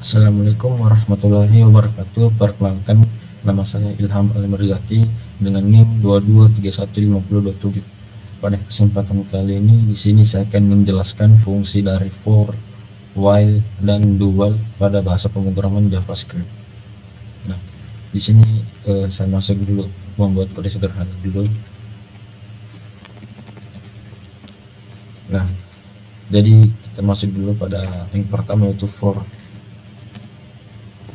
Assalamualaikum warahmatullahi wabarakatuh. Perkenalkan, nama saya Ilham Al-Mirzaki dengan NIM 22315027. Pada kesempatan kali ini di sini saya akan menjelaskan fungsi dari for, while, dan do while pada bahasa pemrograman JavaScript. Nah, di sini saya masuk dulu, membuat kode sederhana dulu. Nah, jadi kita masuk dulu pada yang pertama, yaitu for.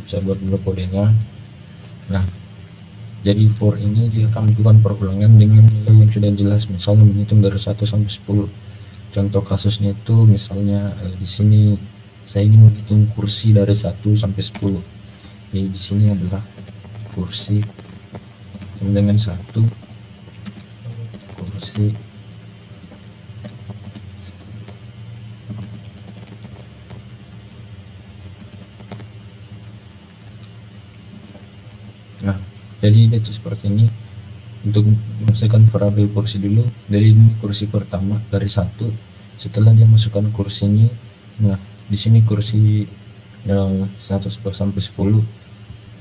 Saya buat dulu kodenya. Nah, jadi for ini dia akan melakukan perulangan dengan nilai yang sudah jelas, misalnya menghitung dari 1 sampai 10. Contoh kasusnya itu misalnya di sini saya ingin menghitung kursi dari 1 sampai 10. Jadi di sini adalah kursi sama dengan 1 kursi. Nah, jadi itu seperti ini. Untuk memasukkan variabel kursi dulu, dari ini kursi pertama dari 1. Setelah dia masukkan kursi ini, nah di sini kursi 1 sampai 10,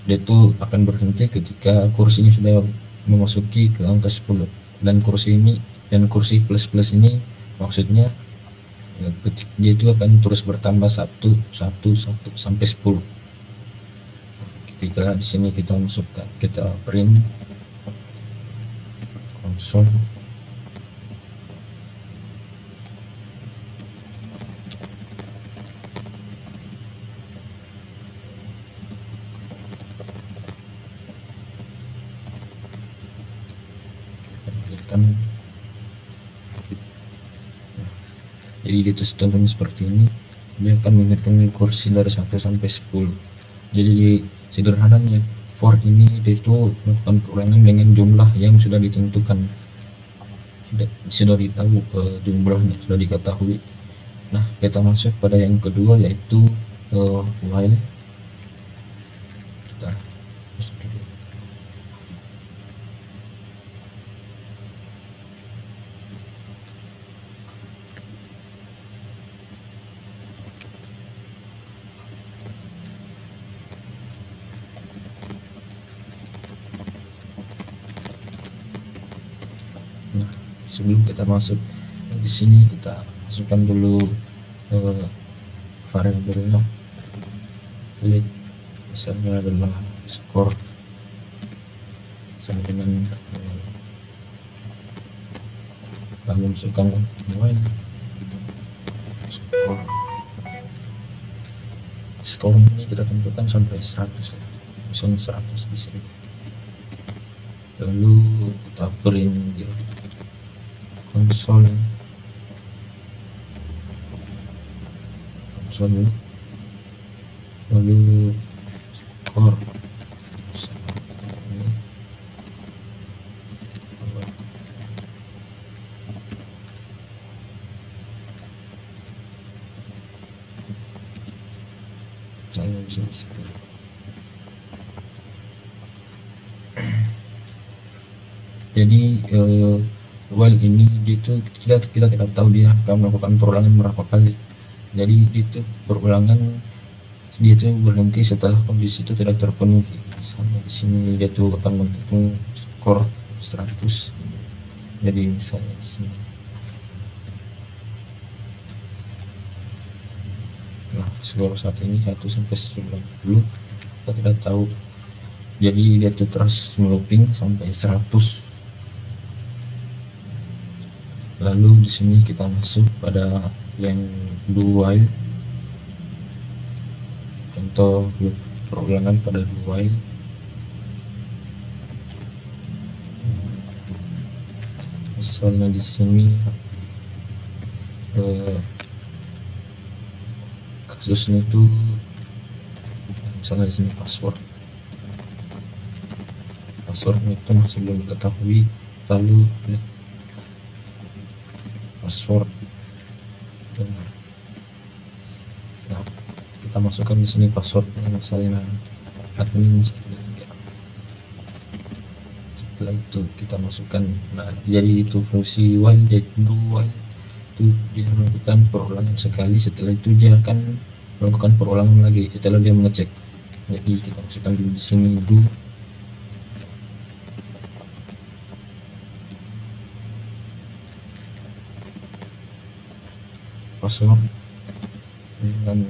dia itu akan berhenti ketika kursi ini sudah memasuki ke angka 10. Dan kursi ini dan kursi plus ini maksudnya ya, dia itu akan terus bertambah 1 sampai 10. Ketika di sini kita masukkan, kita print konsol jadi itu contohnya seperti ini. Dia akan menghitung kursi dari 1 sampai 10. Jadi sederhananya for ini dia itu melakukan perulangan dengan jumlah yang sudah ditentukan, sudah ditahu jumlahnya sudah diketahui. Nah, kita masuk pada yang kedua, yaitu while. Kita masuk dulu. Nah, sebelum kita masuk di sini, kita masukkan dulu variabelnya. Misalnya adalah skor sama dengan lalu masukkan while skor ini kita tentukan sampai 100 ya. Misalnya 100 di sini. Lalu kita print di konsol dulu. Lalu skor jadi while ini gitu kita tidak tahu dia akan melakukan perulangan berapa kali. Jadi itu perulangan dia itu berhenti setelah kondisi itu tidak terpenuhi. Misalnya di sini dia tuh akan menghitung skor 100. Jadi misalnya di sini, nah skor saat ini 1 sampai 90 kita tidak tahu. Jadi dia tuh terus looping sampai 100. Lalu di sini kita masuk pada yang do while. Contoh perulangan pada do while. Misalnya di sini kasusnya itu misalnya di sini passwordnya itu masih belum diketahui. Lalu password benar. Nah, kita masukkan di sini passwordnya misalnya admin 1, 2, 3. Setelah itu kita masukkan. Nah, jadi itu fungsi while, yaitu while itu dia melakukan perulangan sekali. Setelah itu dia akan melakukan perulangan lagi setelah dia mengecek. Jadi kita masukkan dulu di sini dulu password dengan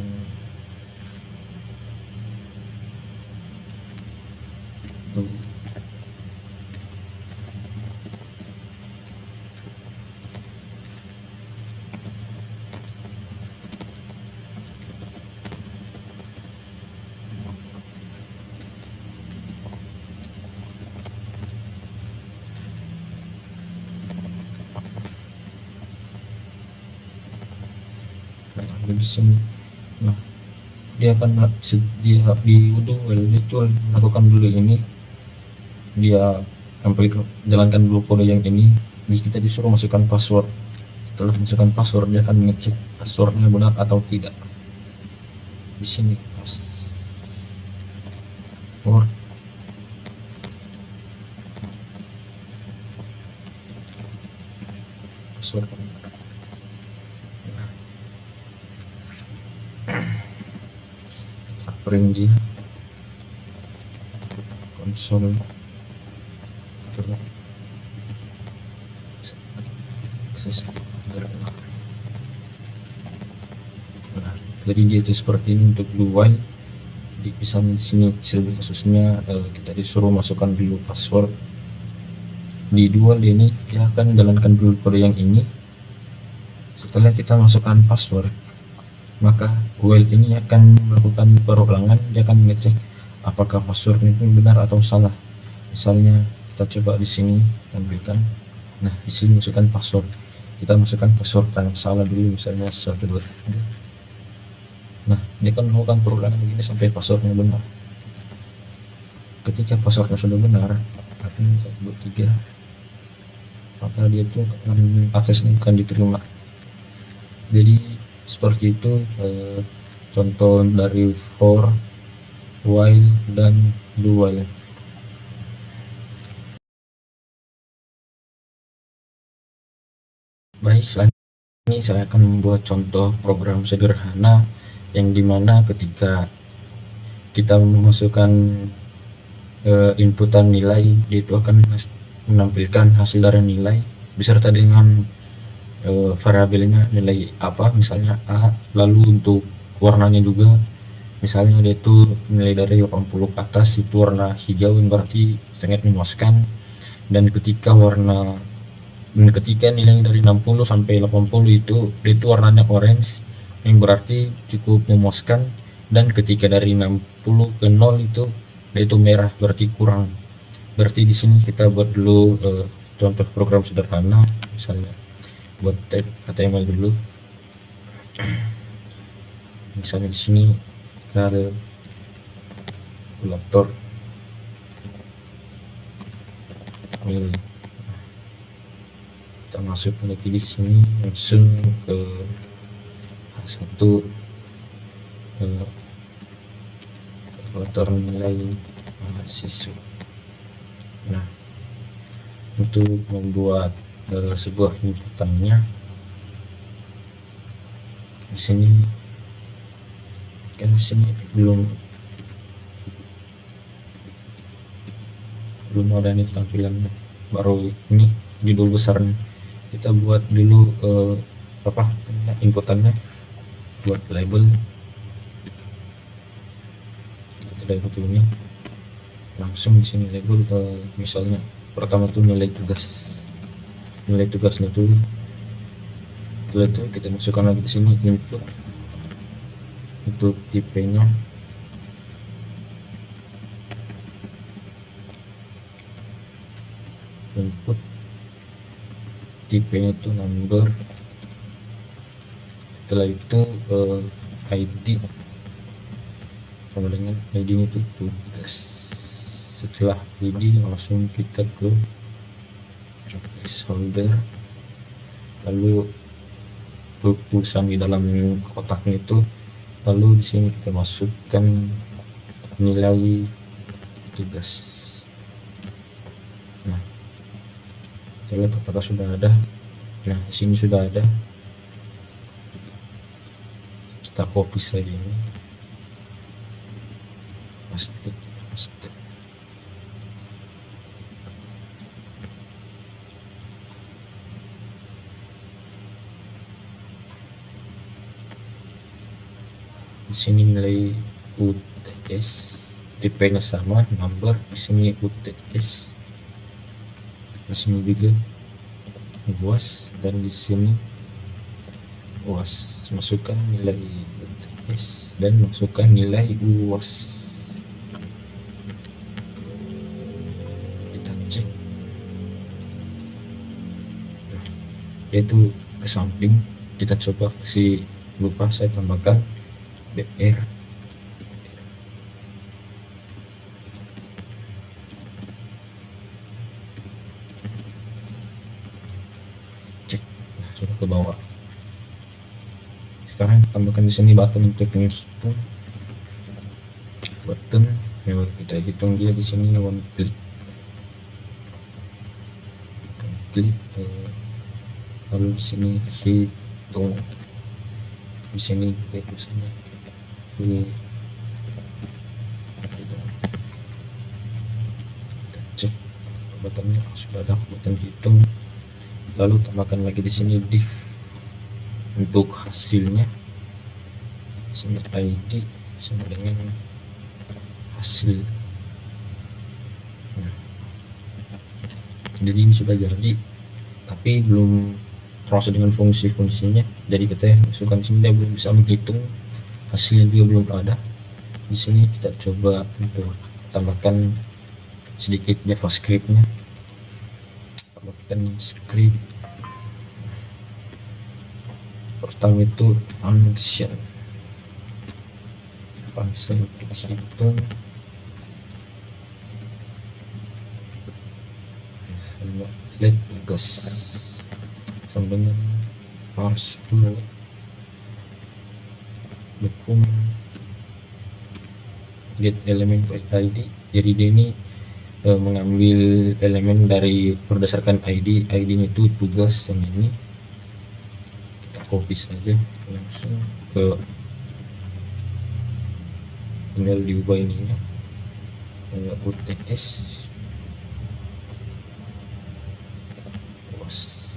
di sini. Nah, dia akan dia di Udowell itu lakukan dulu ini, dia sampai jalankan dulu kode yang ini. Jadi kita disuruh masukkan password. Setelah masukkan password, dia akan mengecek passwordnya benar atau tidak. Di sini password password print di konsol. Nah, jadi dia itu seperti ini untuk dual. Di misalnya di sini kasusnya kita disuruh masukkan dulu password. Di dual ini dia akan jalankan dulu kode yang ini. Setelah kita masukkan password, maka dual ini akan melakukan perulangan. Dia akan mengecek apakah password itu benar atau salah. Misalnya kita coba di sini tampilkan. Nah, di sini masukkan password. Kita masukkan password yang salah dulu, misalnya 123. Nah, dia akan melakukan perulangan begini sampai passwordnya benar. Ketika passwordnya sudah benar, artinya 123, maka dia itu aksesnya akan diterima. Jadi seperti itu contoh dari for, while, dan do while. Baik, selanjutnya ini saya akan membuat contoh program sederhana yang dimana ketika kita memasukkan inputan nilai, itu akan menampilkan hasil dari nilai beserta dengan variabelnya nilai apa, misalnya A. Lalu untuk warnanya juga, misalnya dia itu nilai dari 80 ke atas itu warna hijau yang berarti sangat memuaskan, dan ketika nilai dari 60 sampai 80 itu warnanya orange yang berarti cukup memuaskan, dan ketika dari 60 ke 0 itu merah berarti kurang. Berarti di sini kita buat dulu contoh program sederhana, misalnya buat tag HTML dulu. Misalnya di sini kalkulator kita masuk lagi di sini langsung ke H1 kalkulator nilai mahasiswa. Nah, untuk membuat sebuah inputannya di sini kan di sini belum ada nih tampilannya, baru ini judul besarnya. Kita buat dulu inputannya, buat label. Kita label ini langsung di sini label misalnya pertama tuh nilai tugasnya tuh. Setelah itu kita masukkan lagi di sini input untuk tipenya, input tipenya itu number. Setelah itu ID sama dengan ID itu tugas. Setelah ID langsung kita ke placeholder, lalu tulisan di dalam kotaknya itu, lalu di sini kita masukkan nilai tugas. Nah, kita lihat apakah sudah ada. Nah, di sini sudah ada. kita copy saja ini, paste. Di sini nilai UTS, tipenya sama, number. Di sini UTS, di sini juga UAS, dan di sini UAS. Masukkan nilai UTS dan masukkan nilai UAS. Kita cek, yaitu ke samping. Kita coba si lupa saya tambahkan BR. Cek, nah, sudah ke bawah. Sekarang tambahkan di sini button untuk menghitung. Button memang kita hitung dia di sini one click. Klik, lalu di sini hitung. Di sini klik di sini. Kita cek buttonnya sudah ada, button hitung. Lalu tambahkan lagi di sini div untuk hasilnya. Di sini ID sama dengan hasil. Nah, jadi ini sudah jadi, tapi belum termasuk dengan fungsi-fungsinya. Jadi kita masukkan sini, dia belum bisa menghitung, hasilnya juga belum ada. Di sini kita coba untuk tambahkan sedikit JavaScript-nya. Tambahkan script. Pertama itu function untuk hitung. Misalnya let tugas sama dengan parse flow dokumen get element ID. Jadi dia ini mengambil elemen dari berdasarkan ID. ID-nya itu tugas, yang ini kita copy saja langsung ke, tinggal diubah ininya UTS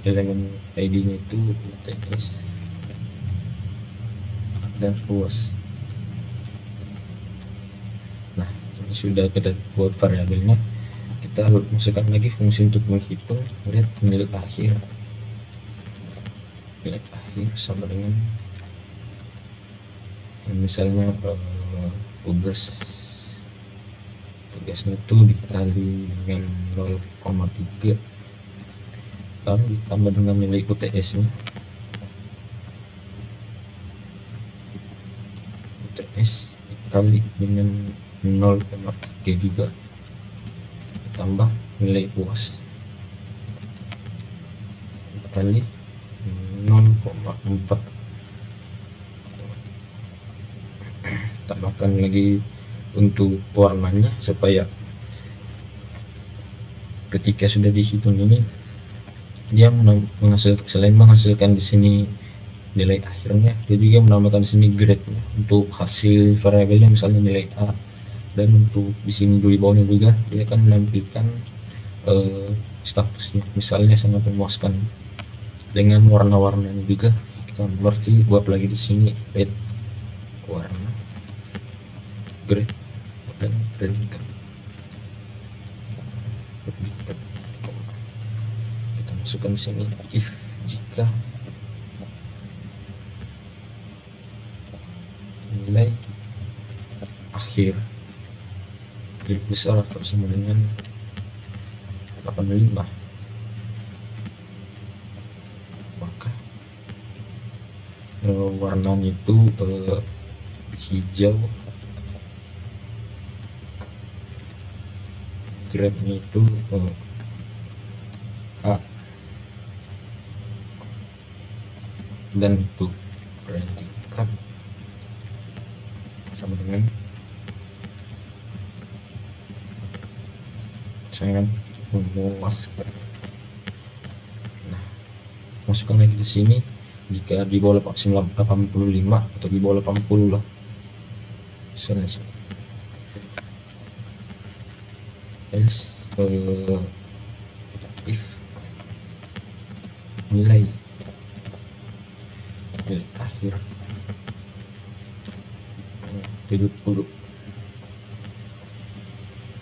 elemen ID-nya itu UTS dan UAS. Nah, ini sudah kita buat variabelnya. Kita masukkan lagi fungsi untuk menghitung. Lihat nilai akhir. Nilai akhir sama dengan misalnya tugasnya itu dikali dengan 0,3, lalu ditambah dengan nilai UTS nya. UTS dikali dengan 0,3 juga, tambah nilai UAS dikali 0,4. Tambahkan lagi untuk warnanya supaya ketika sudah dihitung ini dia menghasilkan, selain menghasilkan di sini nilai akhirnya, dia juga menambahkan di sini grade-nya untuk hasil variabelnya, misalnya nilai A. Dan untuk di sini di bawahnya juga dia akan menampilkan statusnya, misalnya sangat memuaskan, dengan warna-warnanya juga. Kita berarti buat lagi di sini red warna, grade, dan predikat. Kita masukkan di sini if jika nilai akhir lebih besar atau sama dengan 85, maka warnanya itu hijau, grade-nya itu A, dan untuk predikat sama dengan sangat memuaskan. Nah, masukkan lagi di sini Jika di bawah 85 atau di bawah 80 lah misalnya. Else if nilai akhir 70.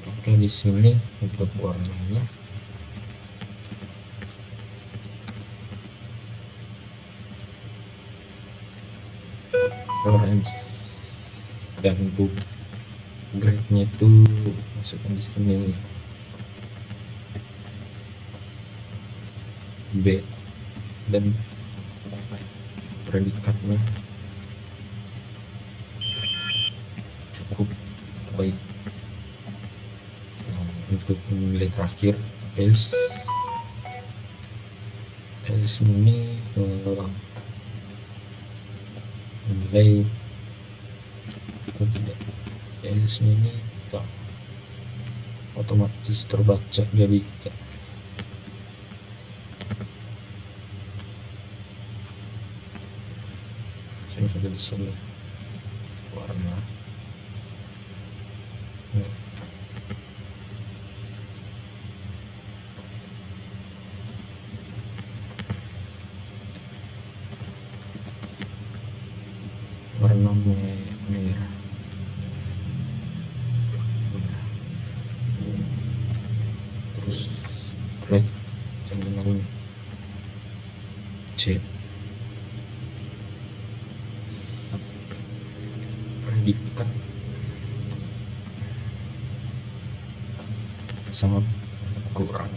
Oke, di sini untuk warnanya orange, dan untuk grade-nya itu masukkan di sini B, dan predikatnya cukup baik. Nah, untuk nilai terakhir else ini nilai tidak, else ini tak otomatis terbaca, jadi kita sudah di sini warna warna merah, terus red sama dengan C. Predikat sangat kurang.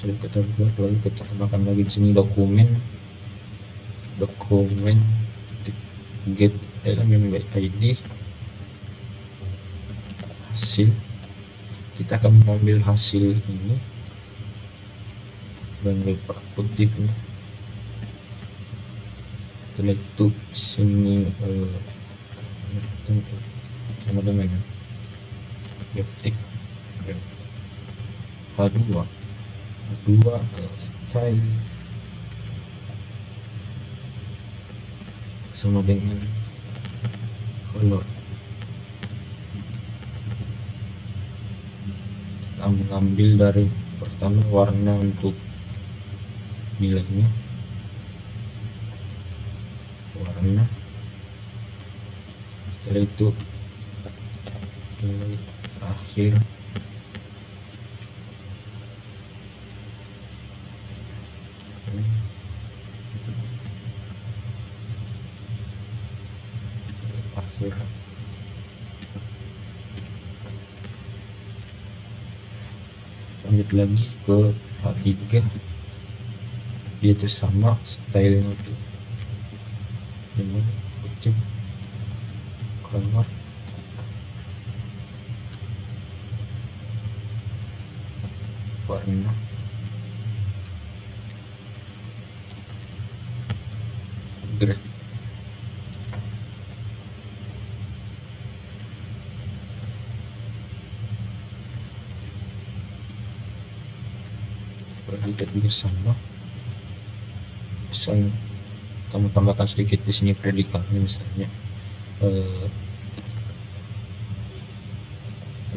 Sudah kita buat, lalu kita tambahkan lagi di sini dokumen get elemen by ID hasil. Kita akan mengambil hasil ini dan kutipnya. Setelah itu sini sama dengan ketik H2 style sama dengan color. Kita mengambil dari pertama warna untuk nilainya, warna, setelah itu nilai akhir, lanjut lagi ke H3, dia itu sama stylenya itu dengan kutip color, warna, grade. Predikat juga sama, bisa kamu tambahkan sedikit di sini predikatnya, misalnya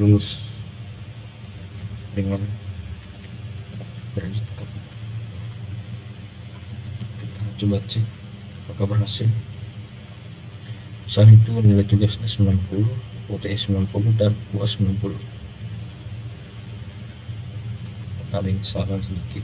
lulus dengan predikat. Kita coba cek apakah berhasil. Misalnya itu nilai tugasnya 90, UTS 90 dan UAS 90. Ada yang salah sedikit.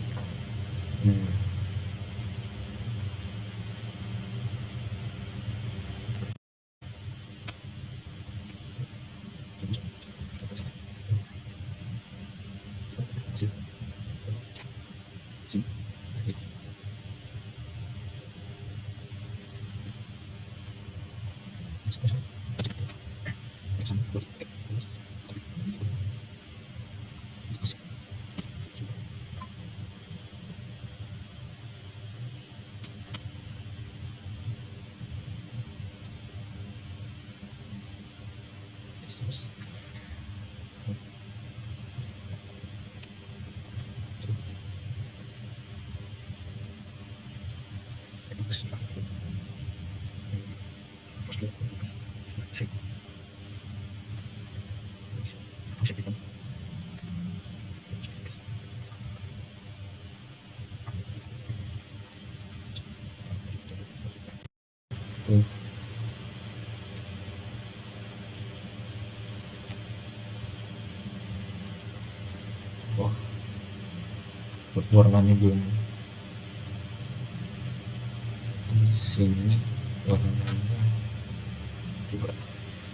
Tuh. Wah, warnanya belum di sini, warnanya coba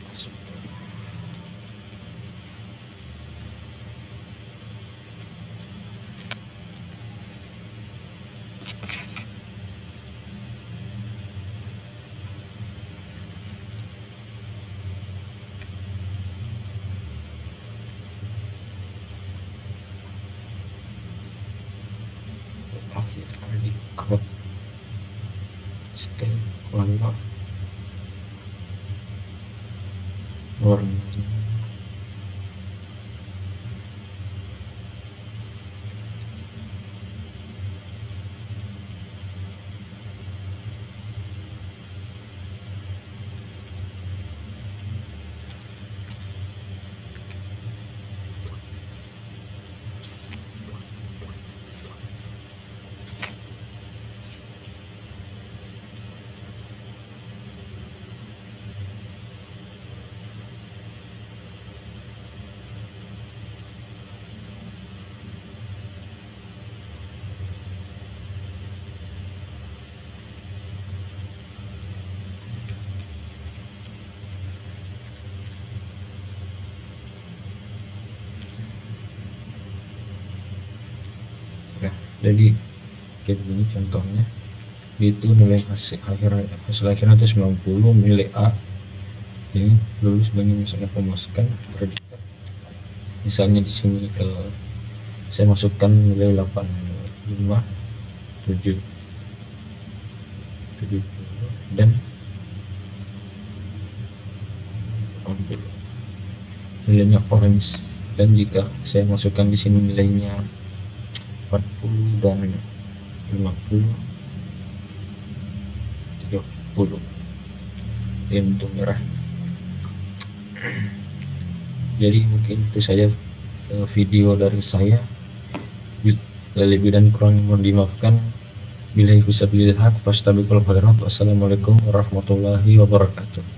masuk. Akhirnya di crop style warnanya ya. Jadi kayak begini contohnya, itu nilai hasil akhirnya itu 90, nilai A ini lulus dengan misalnya pemasukan predikat, misalnya di sini saya masukkan nilai 85, 7, 70 dan 80, nilainya orange. Dan jika saya masukkan di sini nilainya 40 dan 50, 30, ini untuk merah. Jadi mungkin itu saja video dari saya. Lebih dan kurang mohon dimaafkan. Billahi husnul haq, fastabiqul khairat. Wassalamualaikum warahmatullahi wabarakatuh.